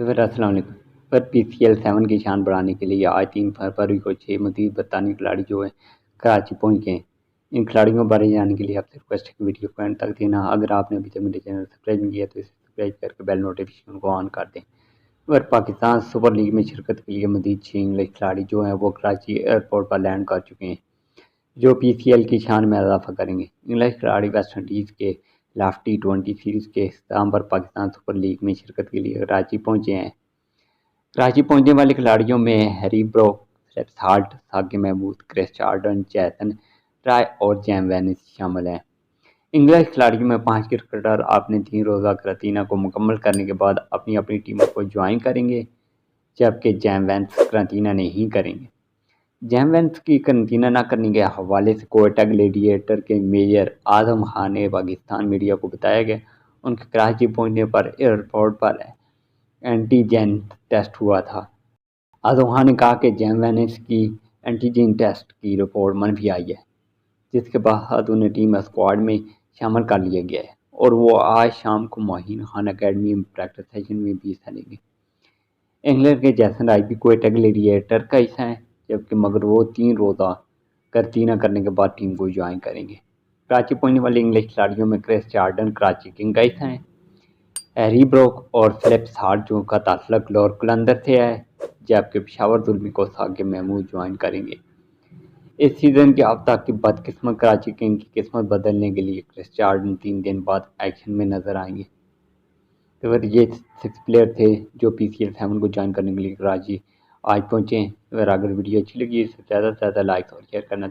السلام علیکم۔ پر PCL7 کی شان بڑھانے کے لیے آج 3 فروری کو 6 مزید برطانوی کھلاڑی جو ہیں کراچی پہنچ گئے ہیں۔ ان کھلاڑیوں بارے جاننے کے لیے آپ سے ریکویسٹ ہے کہ ویڈیو کو اینڈ تک دینا۔ اگر آپ نے ابھی تک میرے چینل سبسکرائب نہیں کیا تو اسے سبسکرائب کر کے بیل نوٹیفیکیشن کو آن کر دیں۔ اور پاکستان سپر لیگ میں شرکت کے لیے مزید 6 انگلش کھلاڑی جو ہیں وہ کراچی ایئرپورٹ پر لینڈ کر چکے ہیں، جو PCL کی شان میں اضافہ کریں گے۔ انگلش کھلاڑی ویسٹ انڈیز کے لاف T20 سیریز کے اختتام پر پاکستان سپر لیگ میں شرکت کے لیے کراچی پہنچے ہیں۔ کراچی پہنچنے والے کھلاڑیوں میں Harry Brook, Phil Salt, Saqib Mahmood, Chris Jordan, Jason Roy اور جیم وینس شامل ہیں۔ انگلش کھلاڑیوں میں 5 کرکٹر اپنے 3 روزہ قرنطینہ کو مکمل کرنے کے بعد اپنی اپنی ٹیموں کو جوائن کریں گے، جبکہ جیم وینس قرنطینہ نہیں کریں گے۔ جیم وینس کی قرنطینہ نہ کرنے کے حوالے سے کوئٹہ گلیڈیٹر کے میجر اعظم خان نے پاکستان میڈیا کو بتایا کہ ان کے کراچی پہنچنے پر ایئرپورٹ پر اینٹی جین ٹیسٹ ہوا تھا۔ اعظم خان نے کہا کہ جیم وینس کی اینٹی جین ٹیسٹ کی رپورٹ منفی آئی ہے، جس کے بعد انہیں ٹیم اسکواڈ میں شامل کر لیا گیا ہے اور وہ آج شام کو معین خان اکیڈمی میں پریکٹس سیشن میں بھی حصہ لیں گے۔ انگلینڈ کے جیسن رائے بھی کوئٹہ گلیڈیٹر کا حصہ ہیں، جبکہ مگر وہ 3 روزہ قرنطینہ کرنے کے بعد ٹیم کو جوائن کریں گے۔ کراچی پہنچنے والے انگلش کھلاڑیوں میں کرس جارڈن کراچی کنگ کا حصہ ہیں، ہیری بروک اور فلپ سالٹ جو کا تعلق لاہور قلندر سے ہے، جبکہ پشاور زلمی کو ثاقب محمود جوائن کریں گے۔ اس سیزن کے اب تک کی بدقسمت کراچی کنگ کی قسمت بدلنے کے لیے کرس جارڈن 3 دن بعد ایکشن میں نظر آئیں گے۔ تو یہ 6 پلیئر تھے جو PCL7 کو جوائن کرنے کے لیے کراچی آج پہنچے ہیں۔ اگر ویڈیو اچھی لگی تو زیادہ سے زیادہ لائک اور شیئر کرنا